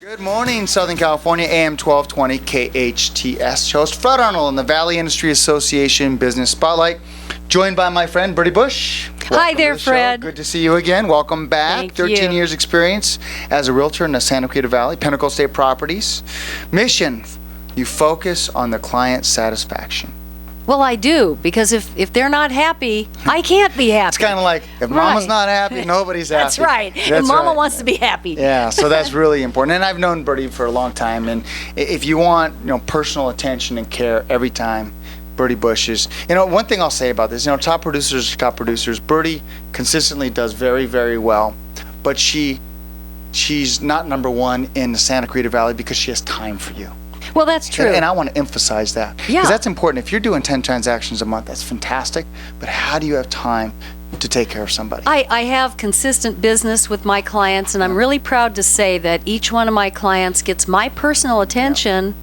Good morning, Southern California, AM 1220 KHTS. Host Fred Arnold in the Valley Industry Association Business Spotlight, joined by my friend Birdie Bush. Hi there, Fred. Good to see you again. Welcome back. Thank 13 you. years experience as a realtor in the Santa Clarita Valley, Pinnacle State Properties. Mission, you focus on the client satisfaction. Well, I do, because if they're not happy, I can't be happy. It's kind of like, if mama's not happy, nobody's happy. That's right. That's and mama right. wants to be happy. Yeah, so that's really important. And I've known Birdie for a long time, and if you want, personal attention and care every time, Birdie Bush is. One thing I'll say about this, top producers. Birdie consistently does very, very well, but she's not number one in the Santa Clarita Valley because she has time for you. Well, that's true. And I want to emphasize that. Yeah. Because that's important. If you're doing 10 transactions a month, that's fantastic. But how do you have time to take care of somebody? I have consistent business with my clients, and I'm really proud to say that each one of my clients gets my personal attention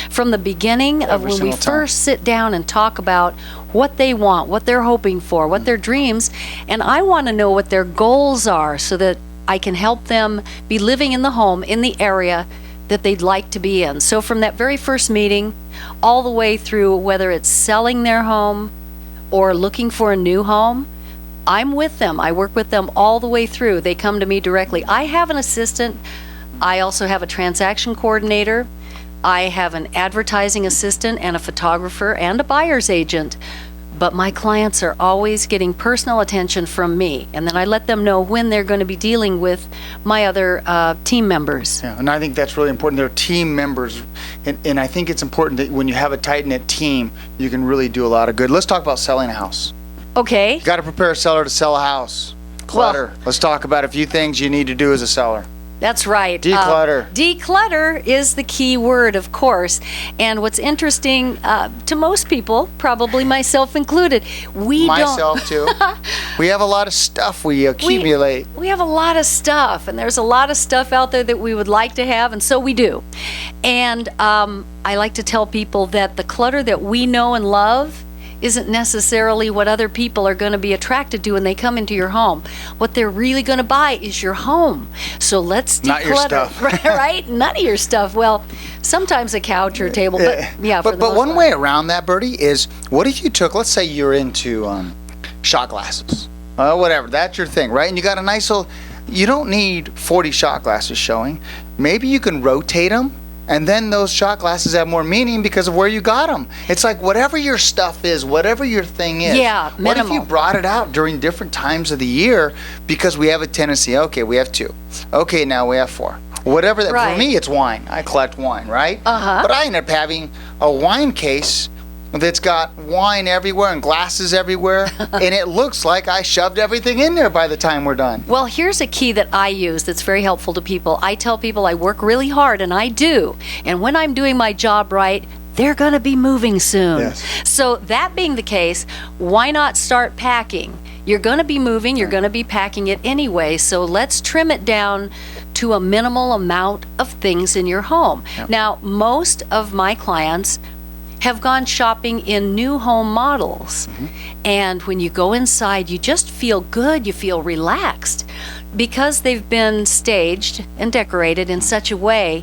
from the beginning of when we first sit down and talk about what they want, what they're hoping for, what their dreams, and I want to know what their goals are so that I can help them be living in the home, in the area that they'd like to be in. So from that very first meeting all the way through, whether it's selling their home or looking for a new home, I'm with them. I work with them all the way through. They come to me directly. I have an assistant. I also have a transaction coordinator. I have an advertising assistant and a photographer and a buyer's agent. But my clients are always getting personal attention from me, and then I let them know when they're going to be dealing with my other team members. Yeah, and I think that's really important. They're team members, and I think it's important that when you have a tight-knit team, you can really do a lot of good. Let's talk about selling a house. Okay. You got to prepare a seller to sell a house. Clutter. Let's talk about a few things you need to do as a seller. That's right. Declutter. Declutter is the key word, of course. And what's interesting to most people, probably myself included, Myself too. We have a lot of stuff we accumulate. We have a lot of stuff, and there's a lot of stuff out there that we would like to have, and so we do. And I like to tell people that the clutter that we know and love isn't necessarily what other people are going to be attracted to when they come into your home. What they're really going to buy is your home. So let's declutter. Not your stuff. Right? None of your stuff. Well, sometimes a couch or a table, but yeah. But one way around that, Birdie, is what if you took, let's say you're into shot glasses. Whatever, that's your thing, right? And you got a nice little, you don't need 40 shot glasses showing. Maybe you can rotate them. And then those shot glasses have more meaning because of where you got them. It's like whatever your stuff is, whatever your thing is. Yeah, minimal. What if you brought it out during different times of the year, because we have a tendency, okay, we have 2. Okay, now we have 4. Whatever that, right. For me, it's wine. I collect wine, right? Uh-huh. But I end up having a wine case that's got wine everywhere and glasses everywhere, and it looks like I shoved everything in there by the time we're done. Well, here's a key that I use that's very helpful to people. I tell people I work really hard, and I do. And when I'm doing my job right, they're going to be moving soon. Yes. So that being the case, why not start packing? You're going to be moving, you're going to be packing it anyway, so let's trim it down to a minimal amount of things in your home. Yep. Now, most of my clients have gone shopping in new home models. Mm-hmm. And when you go inside, you just feel good, you feel relaxed, because they've been staged and decorated in such a way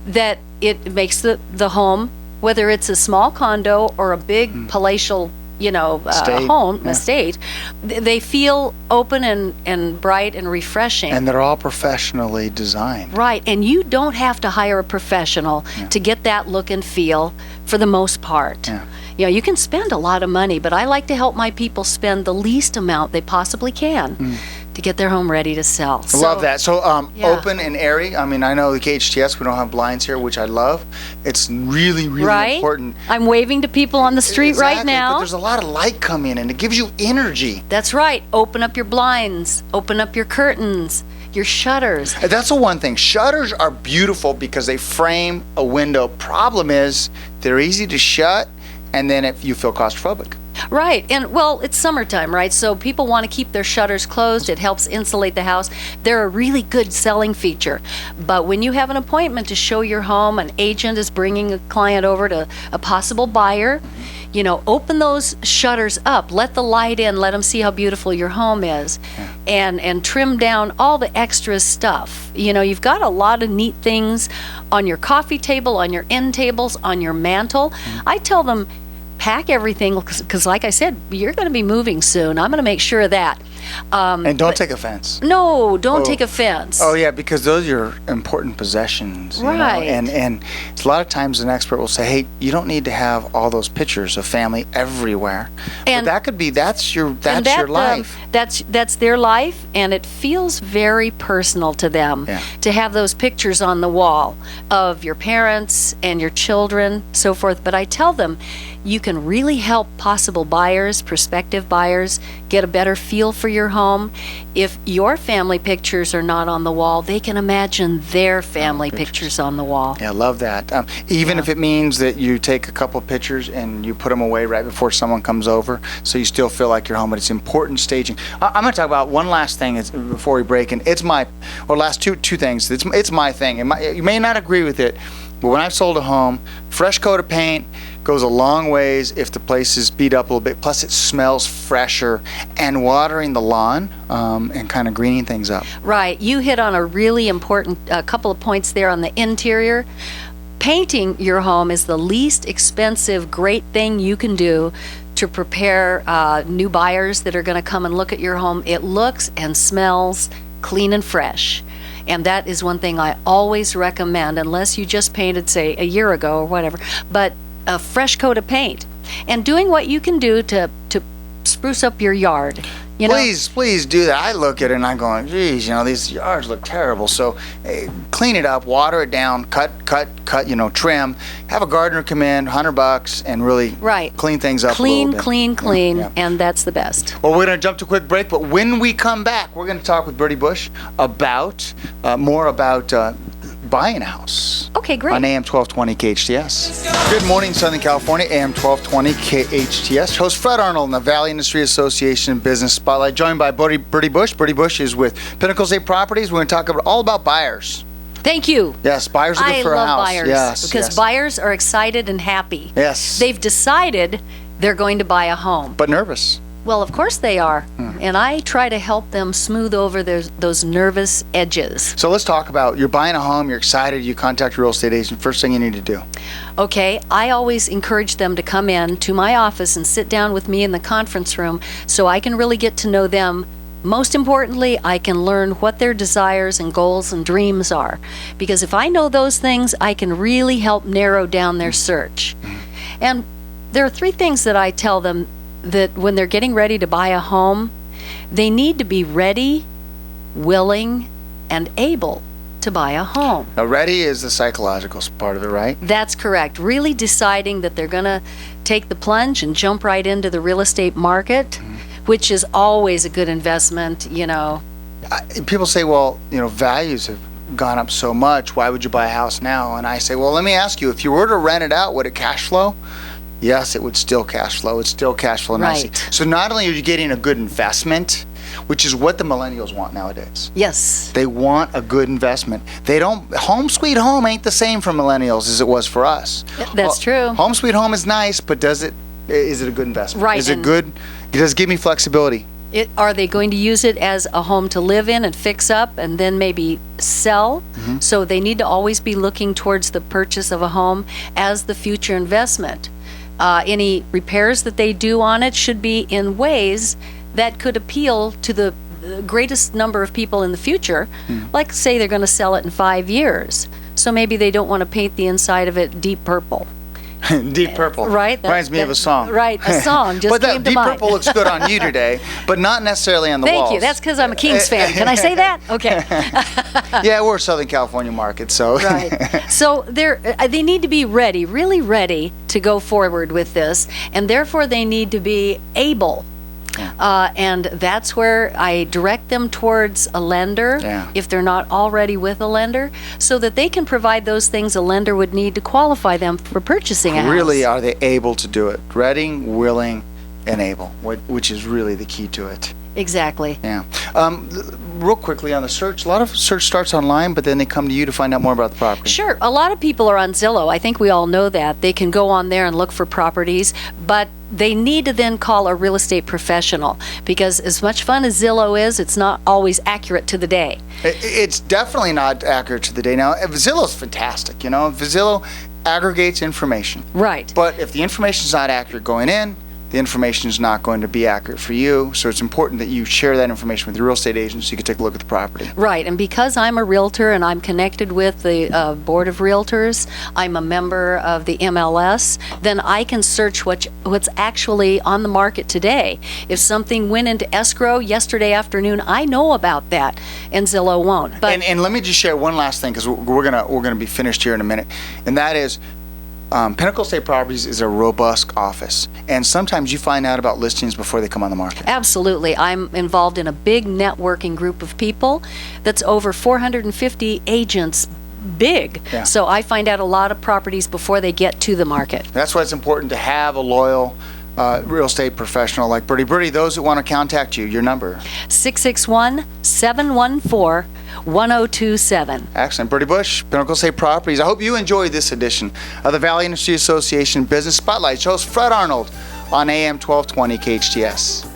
that it makes the home, whether it's a small condo or a big palatial estate, they feel open and bright and refreshing. And they're all professionally designed. Right, and you don't have to hire a professional to get that look and feel for the most part. Yeah. You can spend a lot of money, but I like to help my people spend the least amount they possibly can to get their home ready to sell. I love that. So open and airy. I mean, I know the KHTS, we don't have blinds here, which I love. It's really, really important. I'm waving to people on the street right now. But there's a lot of light coming in, and it gives you energy. That's right. Open up your blinds. Open up your curtains. Your shutters. That's the one thing. Shutters are beautiful because they frame a window. Problem is, they're easy to shut, and then if you feel claustrophobic. Right. And well, it's summertime, right? So people want to keep their shutters closed. It helps insulate the house. They're a really good selling feature. But when you have an appointment to show your home, an agent is bringing a client over to a possible buyer, you know, open those shutters up, let the light in, let them see how beautiful your home is, and trim down all the extra stuff. You know, you've got a lot of neat things on your coffee table, on your end tables, on your mantle. I tell them, pack everything, because like I said, you're going to be moving soon. I'm going to make sure of that. And don't take offense. No, don't take offense. Oh, yeah, because those are your important possessions. Right. You know? And a lot of times an expert will say, hey, you don't need to have all those pictures of family everywhere. And but that could be, that's your life. That's their life, and it feels very personal to them to have those pictures on the wall of your parents and your children, so forth. But I tell them, you can really help possible buyers, prospective buyers, get a better feel for your home. If your family pictures are not on the wall, they can imagine their family pictures on the wall. Yeah, I love that. Even if it means that you take a couple of pictures and you put them away right before someone comes over, so you still feel like you're home, but it's important staging. I'm going to talk about one last thing before we break, and it's my, or last two things. It's my thing. You may not agree with it, but when I've sold a home, fresh coat of paint goes a long ways if the place is beat up a little bit. Plus, it smells fresher, and watering the lawn and kind of greening things up. Right. You hit on a really important couple of points there on the interior. Painting your home is the least expensive, great thing you can do to prepare new buyers that are going to come and look at your home. It looks and smells clean and fresh. And that is one thing I always recommend, unless you just painted, say, a year ago or whatever, but a fresh coat of paint. And doing what you can do to spruce up your yard. You know? Please do that. I look at it and I'm going, geez, these yards look terrible. So clean it up, water it down, cut, trim. Have a gardener come in, $100, and really clean things up a little bit. Clean, and that's the best. Well, we're going to jump to a quick break, but when we come back, we're going to talk with Birdie Bush about more about buying a house. Okay, great. On AM 1220 KHTS. Good morning, Southern California, AM 1220 KHTS. Host Fred Arnold in the Valley Industry Association Business Spotlight, joined by Birdie Bush. Birdie Bush is with Pinnacle State Properties. We're going to talk all about buyers. Thank you. Yes, buyers are good for a house. I love buyers. Yes, because buyers are excited and happy. Yes. They've decided they're going to buy a home. But nervous. Well, of course they are. And I try to help them smooth over those nervous edges. So let's talk about, you're buying a home, you're excited, you contact your real estate agent. First thing you need to do. Okay, I always encourage them to come in to my office and sit down with me in the conference room so I can really get to know them. Most importantly, I can learn what their desires and goals and dreams are. Because if I know those things, I can really help narrow down their search. And there are 3 things that I tell them that when they're getting ready to buy a home, they need to be ready, willing, and able to buy a home. Now, ready is the psychological part of it, right? That's correct. Really deciding that they're going to take the plunge and jump right into the real estate market, which is always a good investment, People say, well, values have gone up so much. Why would you buy a house now? And I say, well, let me ask you, if you were to rent it out, would it cash flow? Yes, it would still cash flow. It's still cash flow nicely. Right. So not only are you getting a good investment, which is what the millennials want nowadays. Yes. They want a good investment. Home sweet home ain't the same for millennials as it was for us. That's true. Home sweet home is nice, but is it a good investment? Right. Is it good? Does it give me flexibility? Are they going to use it as a home to live in and fix up and then maybe sell? So they need to always be looking towards the purchase of a home as the future investment. Any repairs that they do on it should be in ways that could appeal to the greatest number of people in the future. Like, say they're going to sell it in 5 years. So maybe they don't want to paint the inside of it deep purple. Deep purple. Right. Reminds me of a song. Right, a song just but came to deep mind. purple looks good on you today, but not necessarily on the walls. Thank you. That's because I'm a Kings fan. Can I say that? Okay. Yeah, we're a Southern California market, so. Right. So they need to be ready, really ready to go forward with this, and therefore they need to be able. And that's where I direct them towards a lender, if they're not already with a lender, so that they can provide those things a lender would need to qualify them for purchasing a house. Really, are they able to do it? Ready, willing, enable, which is really the key to it. Exactly. Yeah. Real quickly on the search, a lot of search starts online, but then they come to you to find out more about the property. Sure. A lot of people are on Zillow. I think we all know that. They can go on there and look for properties, but they need to then call a real estate professional, because as much fun as Zillow is, it's not always accurate to the day. It's definitely not accurate to the day. Now, Zillow's fantastic, Zillow aggregates information. Right. But if the information is not accurate going in, the information is not going to be accurate for you. So it's important that you share that information with your real estate agent so you can take a look at the property. Right. And because I'm a realtor and I'm connected with the Board of Realtors, I'm a member of the MLS, then I can search what's actually on the market today. If something went into escrow yesterday afternoon, I know about that, and Zillow won't. But and let me just share one last thing, because we're gonna be finished here in a minute, and that is, Pinnacle Estate Properties is a robust office, and sometimes you find out about listings before they come on the market. Absolutely. I'm involved in a big networking group of people that's over 450 agents big. Yeah. So I find out a lot of properties before they get to the market. That's why it's important to have a loyal real estate professional like Birdie. Birdie, those that want to contact you, your number? 661-714-1027. Excellent. Birdie Bush, Pinnacle Estate Properties. I hope you enjoyed this edition of the Valley Industry Association Business Spotlight. Host Fred Arnold on AM 1220 KHTS.